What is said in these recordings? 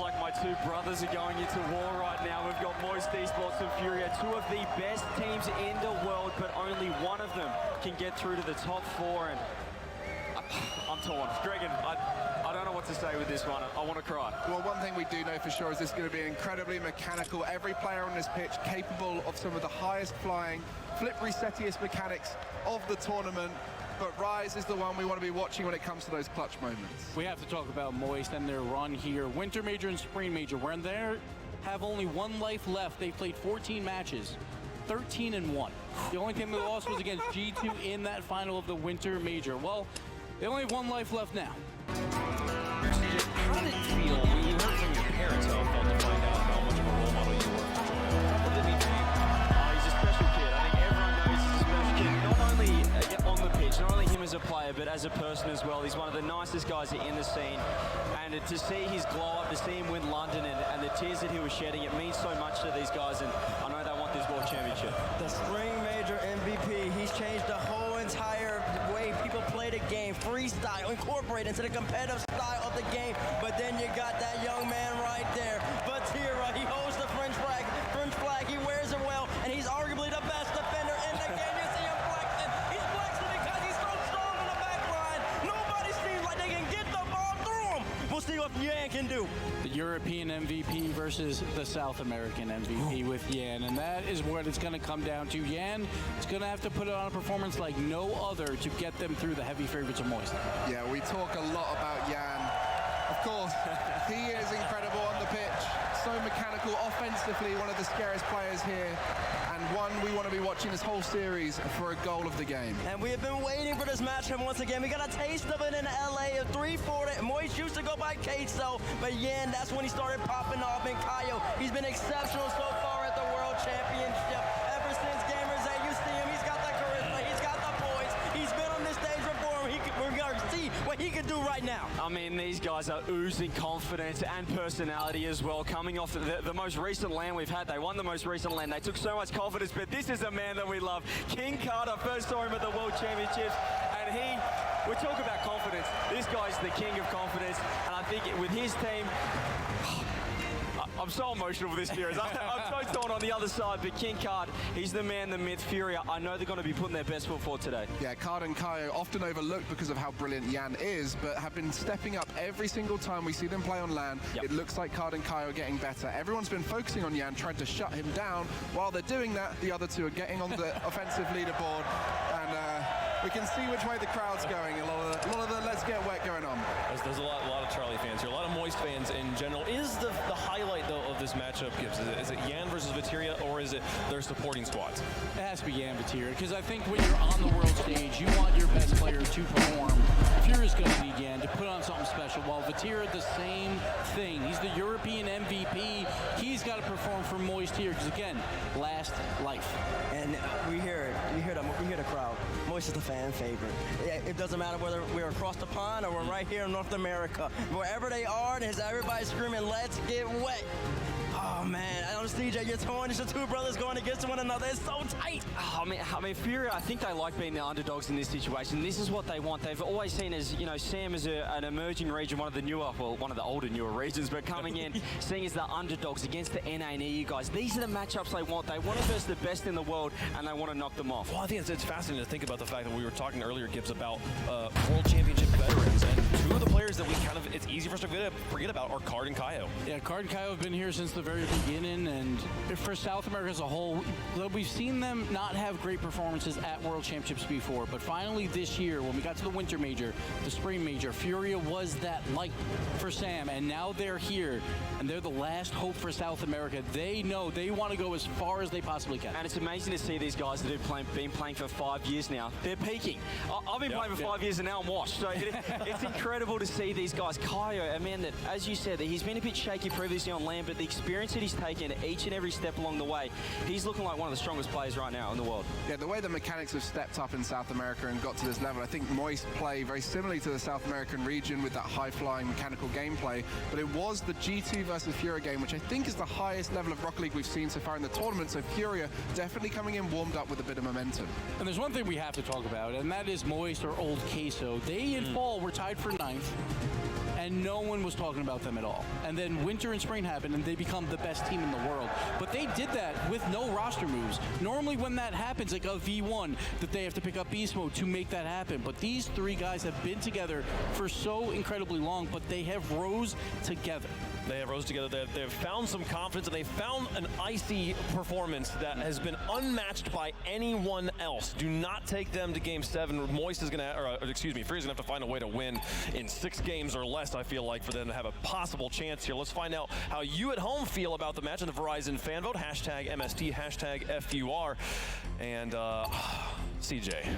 Like my two brothers are going into war right now. We've got Moist eSports and Furia, two of the best teams in the world, but only one of them can get through to the top four, and I'm torn. Dragon, I don't know what to say with this one. I want to cry. Well, one thing we do know for sure is this is going to be incredibly mechanical. Every player on this pitch capable of some of the highest flying, flip resettiest mechanics of the tournament. But Rise is the one we want to be watching when it comes to those clutch moments. We have to talk about Moist and their run here. Winter Major and Spring Major, when they have only one life left, they've played 14 matches, 13-1. The only thing they lost was against G2 in that final of the Winter Major. Well, they only have one life left now. How did it feel when you heard from your parents how it felt to find out how much of a role model you were for Joel? What did it mean to you? He's a special kid. I think everyone knows he's a special kid. Not only on the pitch, not only him as a player, but as a person as well. He's one of the nicest guys in the scene. And to see his glow up, to see him win London and the tears that he was shedding, it means so much to these guys. And I know they want this World Championship. The Spring Major MVP, he's changed the whole entire way people play the game. Freestyle, incorporate into the competitive style of the game. But then you got that young man right there. Vatira, he holds the French flag. He wears it well, and he's arguably the best defender in the game. You see him flexing. He's flexing because he's so strong on the back line. Nobody seems like they can get the ball through him. We'll see what Yan can do. The European MVP versus the South American MVP with Yan, and that is what it's going to come down to. Yan is going to have to put on a performance like no other to get them through the heavy favorites of Moist. Yeah, we talk a lot about Yan. Of course, he is incredible on the pitch. So mechanical, offensively, one of the scariest players here, and one we want to be watching this whole series for a goal of the game. And we have been waiting for this matchup once again. We got a taste of it in LA, 3-4. Moist used to go by Queso, but Yan, that's when he started popping off. And Kaio, he's been exceptional so far at the World Championship. Ever since Gamers A, you see him, he's got the charisma, he's got the poise. He's been on this stage before, we're going to see what he can do right now. I mean, these guys are oozing confidence and personality as well. Coming off the most recent LAN we've had, they won the most recent LAN. They took so much confidence, but this is a man that we love. King Carter, first saw him at the World Championships, and we talk about confidence. This guy's the king of confidence, and I think with his team, I'm so emotional with this series. I'm so torn on the other side, but King Card, he's the man, the myth, Furia. I know they're going to be putting their best foot forward today. Yeah, Card and Kaio often overlooked because of how brilliant Yan is, but have been stepping up every single time we see them play on LAN. Yep. It looks like Card and Kaio are getting better. Everyone's been focusing on Yan, trying to shut him down. While they're doing that, the other two are getting on the offensive leaderboard, and we can see which way the crowd's going. A lot of the let's get wet going on. There's a lot of Charlie fans here, a lot of Moist fans in general. Is the highlight though of this matchup, Gibbs? Is it Yan versus Vatira, or is it their supporting squads? It has to be Yan Vatira, because I think when you're on the world stage, you want your best player to perform. Furia's going to need Yan to put on something special, while Vatira, the same thing. He's the European MVP. He's got to perform for Moist here, because again, last life. And we hear it. We hear the crowd. Moist is the fan favorite. It doesn't matter whether we're across the pond or we're right here in North America. Wherever they are, there's everybody screaming, "Let's get wet." Oh man, I don't see CJ, you're torn. It's the two brothers going against one another. It's so tight. I mean, Furia, I think they like being the underdogs in this situation. This is what they want. They've always seen as, Sam as an emerging region, one of the older, newer regions, but coming in, seeing as the underdogs against the NA and EU guys. These are the matchups they want. They want to versus the best in the world, and they want to knock them off. Well, I think it's fascinating to think about the fact that we were talking earlier, Gibbs, about World Championship veterans, and two of the players that it's easy for us to forget about are Card and Kaio. Yeah, Card and Kaio have been here since the very beginning, and for South America as a whole, we've seen them not have great performances at World Championships before, but finally this year, when we got to the Winter Major, the Spring Major, Furia was that light for Sam, and now they're here, and they're the last hope for South America. They know they want to go as far as they possibly can. And it's amazing to see these guys that have been playing for 5 years now. They're peaking. I've been playing for 5 years and now I'm washed. So it's incredible to see these guys. Kaio, a man that, as you said, he's been a bit shaky previously on land, but the experience that he's taken each and every step along the way, he's looking like one of the strongest players right now in the world. Yeah, the way the mechanics have stepped up in South America and got to this level, I think Moist play very similarly to the South American region with that high-flying mechanical gameplay, but it was the G2 versus Furia game, which I think is the highest level of Rocket League we've seen so far in the tournament, so Furia definitely coming in warmed up with a bit of momentum. And there's one thing we have to talk about, and that is Moist or Old Queso. They in fall were tied for 9th, and no one was talking about them at all. And then winter and spring happened, and they become the best team in the world. But they did that with no roster moves. Normally when that happens, like a V1, that they have to pick up beast mode to make that happen. But these 3 guys have been together for so incredibly long, but they have rose together. They have rose together. They've found some confidence, and they found an icy performance that has been unmatched by anyone else. Do not take them to Game 7. Moist is going to, or excuse me, Furia's going to have to find a way to win in 6 games or less, I feel like, for them to have a possible chance here. Let's find out how you at home feel about the match in the Verizon fan vote. Hashtag MST, hashtag FUR. And CJ.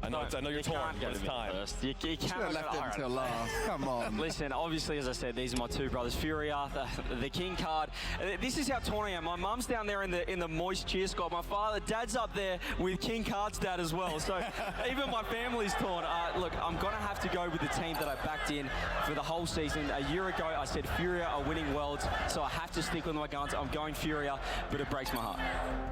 I know you're torn, but it's time. You Should have cannot left it until last. Come on. Listen, obviously, as I said, these are my 2 brothers, Furia, the King Card. This is how torn I am. My mum's down there in the Moist cheer squad. My dad's up there with King Card's dad as well. So even my family's torn. Look, I'm going to have to go with the team that I backed in for the whole season. A year ago, I said Furia are winning Worlds, so I have to stick with my guns. I'm going Furia, but it breaks my heart.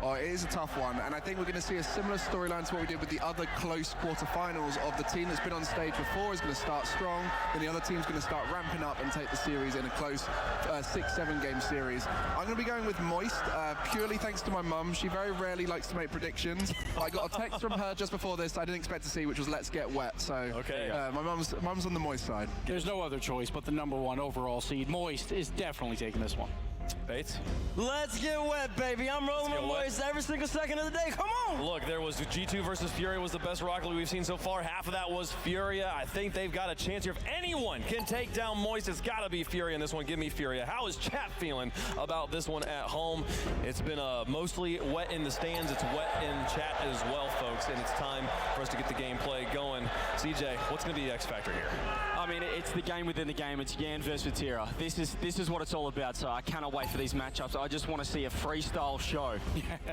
Oh, it is a tough one, and I think we're going to see a similar storyline to what we did with the other close quarterfinals of the team that's been on stage before is going to start strong, then the other team's going to start ramping up and take the series in a close 6-7 game series. I'm going to be going with Moist, purely thanks to my mum. She very rarely likes to make predictions. I got a text from her just before this I didn't expect to see, which was let's get wet. So okay. My mum's on the Moist side. There's no other choice but the #1 overall seed. Moist is definitely taking this one. Bates? Let's get wet, baby. I'm rolling with Moist every single second of the day. Come on! Look, there was G2 versus Furia was the best Rocket League we've seen so far. Half of that was Furia. I think they've got a chance here. If anyone can take down Moist, it's got to be Furia in this one. Give me Furia. How is chat feeling about this one at home? It's been mostly wet in the stands. It's wet in chat as well, folks, and it's time for us to get the gameplay going. CJ, what's going to be the X factor here? I mean, it's the game within the game. It's Yan versus Vatira. This is what it's all about, so I cannot wait for these matchups. I just want to see a freestyle show.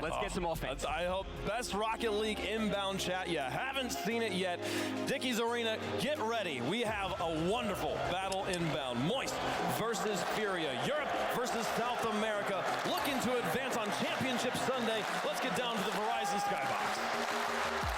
Let's get some offense. I hope. Best Rocket League inbound chat. You haven't seen it yet. Dickey's Arena, get ready. We have a wonderful battle inbound. Moist versus Furia. Europe versus South America. Looking to advance on Championship Sunday. Let's get down to the Verizon Skybox.